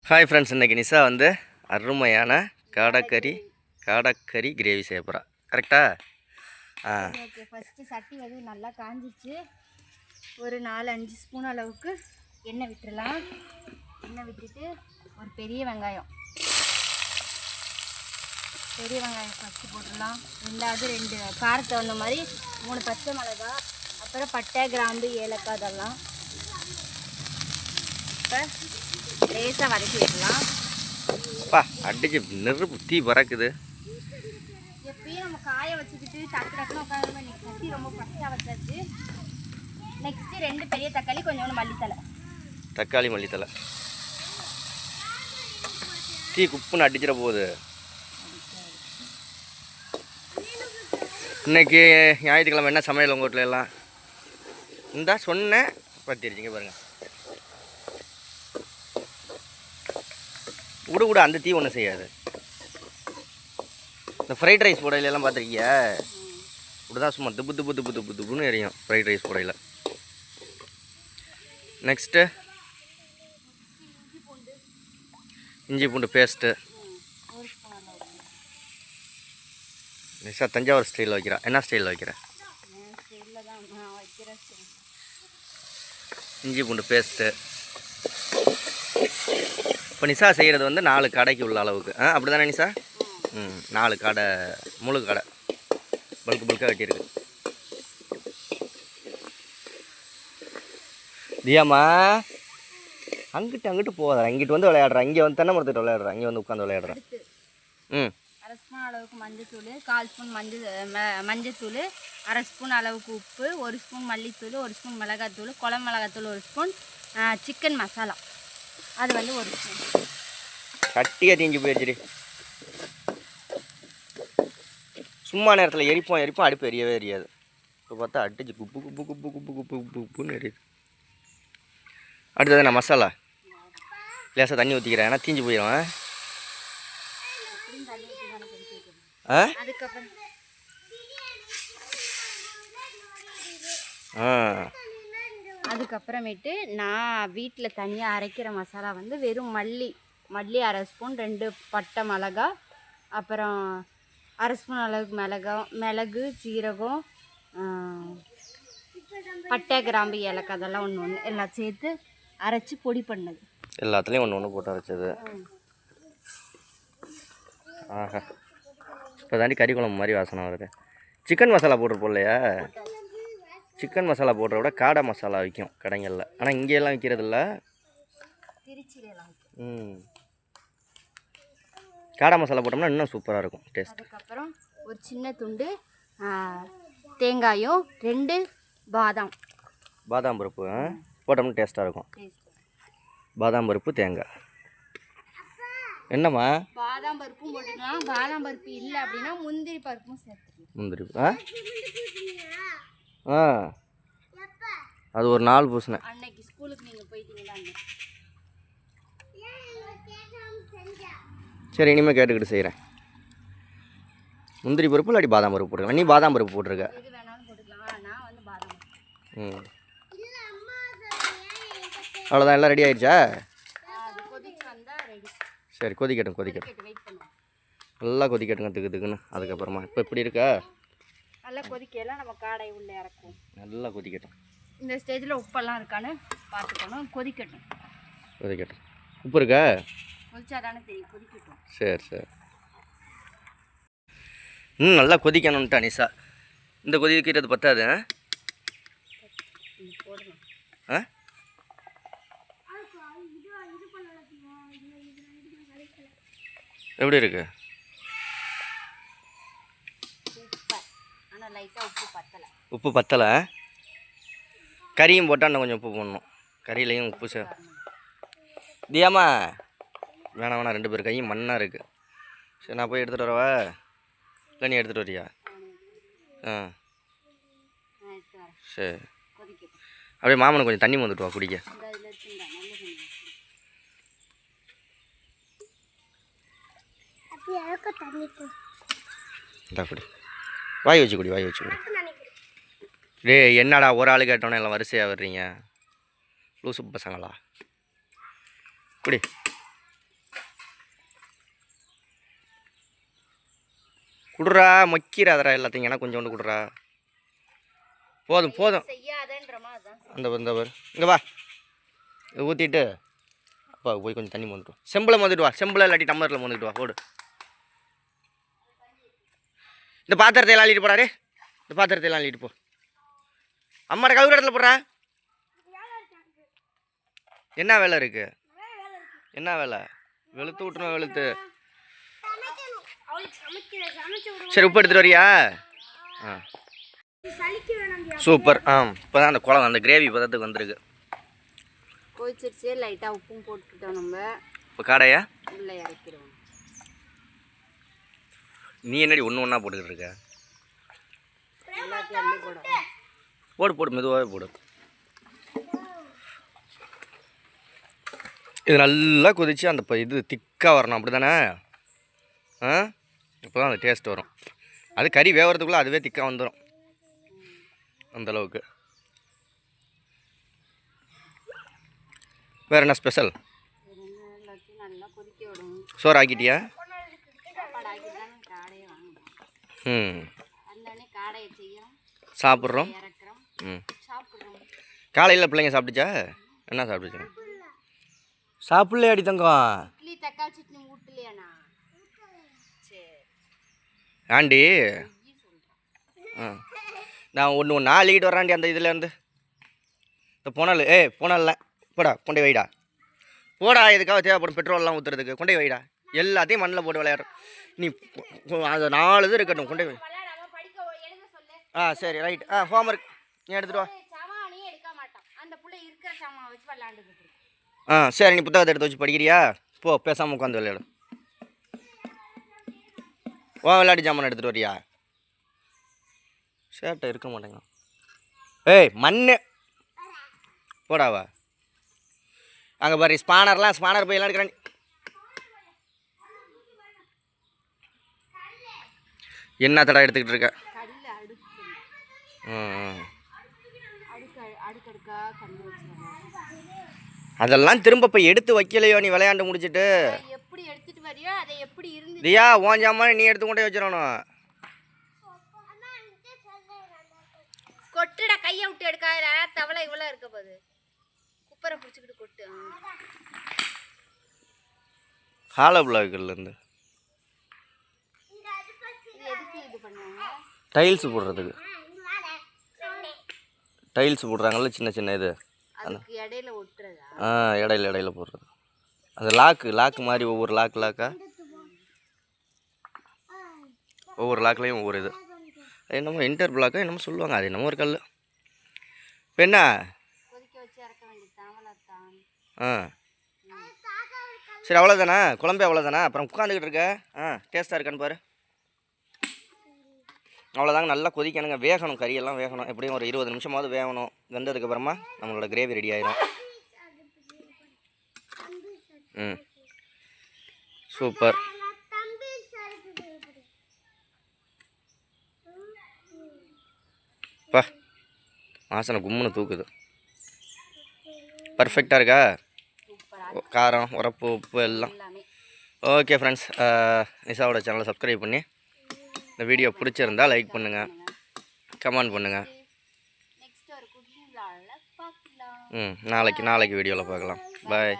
Hi friends, இன்றைக்கி நிஷா வந்து அருமையான காடைக்கறி கிரேவி செய்ய போகிறா. கரெக்டா? ஓகே. ஃபஸ்ட்டு சட்டி வந்து நல்லா காஞ்சிச்சு. ஒரு 4-5 ஸ்பூன் அளவுக்கு எண்ணெய் விட்டுடலாம். எண்ணெய் விட்டுட்டு ஒரு பெரிய வெங்காயம் ஃபஸ்ட்டு போட்டுடலாம். ரெண்டாவது 2 காரத்தை வந்த மாதிரி 3 பச்சை மிளகாய், அப்புறம் பட்டை, கிராம்பு, ஏலக்காய் அதெல்லாம் இப்போ லேசாக வதக்கி விடலாம். அப்பா அடிச்சு நெருப்பு தீ பறக்குது. எப்பயும் நம்ம காய வச்சுக்கிட்டு டக்குன்னு உட்காந்து சட்டி ரொம்ப ஃபஸ்ட்டாக வச்சாச்சு. நெக்ஸ்ட்டு 2 பெரிய தக்காளி, கொஞ்சோண்டு மல்லித்தலை. தீ குப்புன்னு அடிச்சிட போகுது. இன்னைக்கு ஞாயிற்றுக்கிழமை என்ன சமையல் உங்கள் வீட்டில் எல்லாம்? இந்தா சொன்னேன் பற்றிருச்சிங்க பாருங்கள். விட அந்த தீ ஒன்றும் செய்யாது. இந்த ஃப்ரைட் ரைஸ் போடையிலெல்லாம் பார்த்துருக்கியா? இப்படிதான் சும்மா துப்புன்னு எரியும் ஃப்ரைட் ரைஸ் போடையில். நெக்ஸ்ட்டு இஞ்சி பூண்டு பேஸ்ட்டு. நிஷா தஞ்சாவூர் ஸ்டைலில் வைக்கிறா. என்ன ஸ்டைலில் வைக்கிற? இஞ்சி பூண்டு பேஸ்ட்டு. இப்போ நிஷா செய்கிறது வந்து 4 கடைக்கு உள்ள அளவுக்கு. அப்படி தானே நிஷா? 4 கடை, முழு கடை பல்காக வெட்டியிருக்கு. தியாமா அங்கிட்டு போகாத, இங்கிட்டு வந்து விளையாடுறா. இங்கே வந்து தென்னை மரத்துட்டு விளையாடுறா. இங்கே வந்து உட்காந்து விளையாடுறா. 1/2 ஸ்பூன் அளவுக்கு மஞ்சத்தூள், 1/4 ஸ்பூன் மஞ்சத்தூள், 1/2 ஸ்பூன் அளவுக்கு உப்பு, 1 ஸ்பூன் மல்லித்தூள், 1 ஸ்பூன் மிளகாத்தூள், குழம்பு மிளகாத்தூள், 1 ஸ்பூன் சிக்கன் மசாலா, அது வந்து 1 ஸ்பூன். கட்டியாக தீஞ்சு போயிடுச்சு. சும்மா நேரத்தில் எரிப்போம் அடுப்பு எரியாது. இப்போ பார்த்தா அடிச்சு குப்புன்னு எரியுது. அடுத்தது நான் மசாலா லேசாக தண்ணி ஊற்றிக்கிறேன், ஏன்னா தீஞ்சு போயிடும். அதுக்கப்புறமேட்டு நான் வீட்டில் தனியாக அரைக்கிற மசாலா வந்து வெறும் மல்லி 1/2 ஸ்பூன், 2 பட்டை மிளகா, அப்புறம் 1/2 ஸ்பூன் அளவுக்கு மிளகு, சீரகம், பட்டை, கிராம்பு, ஏலக்காய் அதெல்லாம் ஒன்று எல்லாம் சேர்த்து அரைச்சி பொடி பண்ணது. எல்லாத்துலேயும் ஒன்று போட்டு அரைச்சது. ஆஹா, இப்போ தாண்டி கறி குழம்பு மாதிரி வாசனை வருது. சிக்கன் மசாலா போட்டுருப்போம் இல்லையா? சிக்கன் மசாலா போடுறத விட காடை மசாலா விற்கும் கடைங்களில். ஆனால் இங்கேயெல்லாம் விற்கிறதில்ல, திருச்சியிலாம். காடை மசாலா போட்டோம்னா இன்னும் சூப்பராக இருக்கும் டேஸ்ட். அதுக்கப்புறம் ஒரு சின்ன துண்டு தேங்காயும் 2 பாதாம் பருப்பு போட்டோம்னா டேஸ்ட்டாக இருக்கும். பாதாம் பருப்பு, தேங்காய். என்னம்மா? பாதாம் பருப்பும் போட்டுக்கலாம். பாதாம் பருப்பு இல்லை அப்படின்னா முந்திரி பருப்பும் சேர்த்துக்கலாம். முந்திரி அது ஒரு 4 பூசணை. அன்னைக்கு ஸ்கூலுக்கு நீங்கள் போயிட்டீங்களா? சரி, இனிமேல் கேட்டுக்கிட்டு செய்கிறேன். முந்திரி பருப்பு இல்லாட்டி பாதாம் பருப்பு போட்டுக்கலாம். நீ பாதாம் பருப்பு போட்டிருக்க. எது வேணாலும் போட்டுக்கலாம். நான் வந்து பாதாம். அவ்வளோதான், எல்லாம் ரெடி ஆயிடுச்சா? சரி, கொதிக்கட்டும். நல்லா கொதிக்கட்டுங்க, திக்குன்னு. அதுக்கப்புறமா இப்போ எப்படி இருக்கா? நல்லா கொதிக்கலாம். நம்ம காடை உள்ளே இறக்கும். நல்லா கொதிக்கட்டும். இந்த ஸ்டேஜில் உப்பெல்லாம் இருக்கான்னு பார்த்துக்கணும். கொதிக்கட்டும். உப்பு இருக்கா? கொதிச்சாதானே தெரியும். கொதிக்கட்டும். சரி. நல்லா கொதிக்கணும்ட்டா நிஷா. இந்த கொதிக்கிறது பத்தாது. எப்படி இருக்கு? உப்பு பத்தலை. கறியும் போட்டால் இன்னும் கொஞ்சம் உப்பு போடணும். கறியிலையும் உப்பு தியாமா வேணாம் 2 பேர் கையும் மண்ணாக இருக்குது. சரி, நான் போய் எடுத்துகிட்டு வரவா? இல்லை நீ எடுத்துகிட்டு வரியா? சரி. அப்படியே மாமனுக்கு கொஞ்சம் தண்ணி வந்துட்டு வா குடிக்க. குடி, வாய் வச்சு குடி. டேய், என்னடா ஒரு ஆள் கேட்டோன்னே எல்லாம் வரிசையாக வர்றீங்க? லூசு பசங்களா? குடி. குடுறா மக்கிறாதரா எல்லாத்தையும் ஏன்னா கொஞ்சோண்டு குடுறா. போதும் போதும். செய்யாதன்றமா அதான். அந்த வந்தவர் இங்கே வா. இதை ஊற்றிட்டு அப்பா போய் கொஞ்சம் தண்ணி மோந்துட்டு வா. செம்பில் மோந்துட்டு வா. செம்பில் இல்லாட்டி டம்ளரில் மோந்துட்டு வா. ஓடு. இந்த பாத்திரத்தை எல்லாம் அள்ளிட்டு போடாரு. இந்த பாத்திரத்தை எல்லாம் அள்ளிட்டு போ. அம்மாட்ட கழுவுற இடத்துல போடுறா. என்ன வேலை இருக்கு? என்ன வேலை? வெளுத்து விட்டுணும் வெளுத்து. சரி உப்பு எடுத்துகிட்டு வரியா? ஆ சூப்பர். இப்போ தான் அந்த குழம்பு அந்த கிரேவி பதத்துக்கு வந்திருக்கு. கொதிச்சிருச்சு. லைட்டாக உப்பும் போட்டுக்கிட்டோம் நம்ம. இப்போ காடையா உள்ளே இறக்கிடுவோம். நீ என்னடி ஒன்று ஒன்றா போட்டுக்கிட்டு இருக்க? எல்லாத்தையும் அள்ளி போடுவோம். போடு போடு மெதுவாகவே போடு. இது நல்லா கொதிச்சு அந்த இது திக்காக வரணும் அப்படி தானே? இப்போ தான் அந்த டேஸ்ட் வரும். அது கறி வேகிறதுக்குள்ளே அதுவே திக்காக வந்துடும் அந்தளவுக்கு. வேறு என்ன ஸ்பெஷல்? எல்லாத்தையும் நல்லா கொதிக்க விடணும். சோறு ஆக்கிட்டியா? சாப்பாடு ஆக்கிட்டு தானே காடையை வாங்கணும். அந்தோடனே காடையை செய்யறோம், சாப்பிட்றோம். இறக்குறோம், சாப்பிட்றோம். காலையில் பிள்ளைங்க சாப்பிட்டுச்சா? என்ன சாப்பிட்டுச்சு? சாப்பிட்லையாடி தங்கம்? இட்லி தக்காளி சட்னி ஊட்டலையாண்ணா? சரி ஆண்டி நான் ஒன்று அள்ளிக்கிட்டு வராண்டி அந்த இதுலேருந்து. இந்த புனல் புனல்ல போடா கொண்டே வைடா. போடா இதுக்காக தேவைப்படும் பெட்ரோல்லாம் ஊற்றுறதுக்கு கொண்டே வைடா. எல்லாத்தையும் மண்ணில் போட்டு விளையாடுற நீ. அது 4 இது இருக்கட்டும் கொண்டே வை. சரி ரைட். ஹோம்ஒர்க் நீ எடுத்துகிட்டு வா. எடுக்க மாட்டான் அந்த பிள்ளை இருக்கிற சாமான் வச்சு விளையாண்டுக்கிட்டு. சரி நீ புத்தகத்தை எடுத்து வச்சு படிக்கிறியா? போ பேசாமல் உட்காந்து விளையாடு. விளையாட்டு ஜாமான் எடுத்துகிட்டு வரியா? சேட்டை இருக்க மாட்டேங்க. மண்ணு போடாவா. அங்கே பாரு ஸ்பானர் போய் எல்லாம் எடுக்கிறேன். என்ன தடா எடுத்துக்கிட்டு இருக்க? அதெல்லாம் திரும்ப போய் எடுத்து வைக்கலையோ நீ விளையாண்டு முடிச்சுட்டு? எப்படி எடுத்துட்டு வரியோ அதை எப்படி இருந்து தியா உன் ஜாமான் நீ எடுத்து கொண்டே வச்சிடணும். கொட்டுடா கையை விட்டு எடுக்காத. தவளை இவ்வளோ இருக்க போகுது. குப்பரை பிடிச்சிக்கிட்டு கொட்டு. ஹாலோ பிளாக்லேருந்து எதுக்கு இது பண்ணுவாங்க? டைல்ஸ் போடுறதுக்கு. டைல்ஸ் போடுறாங்கல்ல சின்ன சின்ன இது. அதுக்கு இடையில ஒட்டுறதா? இடையில போடுறது. அந்த லாக்கு மாதிரி ஒவ்வொரு லாக்கா ஒவ்வொரு லாக்லேயும் ஒவ்வொரு இது என்னமோ இன்டர் பிளாக்கா என்னமோ சொல்லுவாங்க. அது என்னமோ ஒரு கல். இப்போ என்ன கொதிக்க வச்சு இறக்க வேண்டியது. சரி அவ்வளோதானே குழம்பே அவ்வளோதானே. அப்புறம் உட்காந்துக்கிட்டு இருக்க. டேஸ்ட்டாக இருக்கான்னு பாரு. அவ்வளோதாங்க. நல்லா கொதிக்கணுங்க. வேகணும் கறியெல்லாம் வேகணும். எப்படியும் ஒரு 20 நிமிஷமாவது வேகணும். வெந்ததுக்கப்புறமா நம்மளோட கிரேவி ரெடி ஆயிரும். சூப்பர். பா வாசனை கும்முன்னு தூக்குது. பர்ஃபெக்டாக இருக்கா? காரம் உரப்பு உப்பு எல்லாம் ஓகே. ஃப்ரெண்ட்ஸ் நிஷாவோட சேனலை சப்ஸ்கிரைப் பண்ணி இந்த வீடியோ பிடிச்சிருந்தால் லைக் பண்ணுங்கள், கமெண்ட் பண்ணுங்கள். நாளைக்கு வீடியோவில் பார்க்கலாம். பாய்.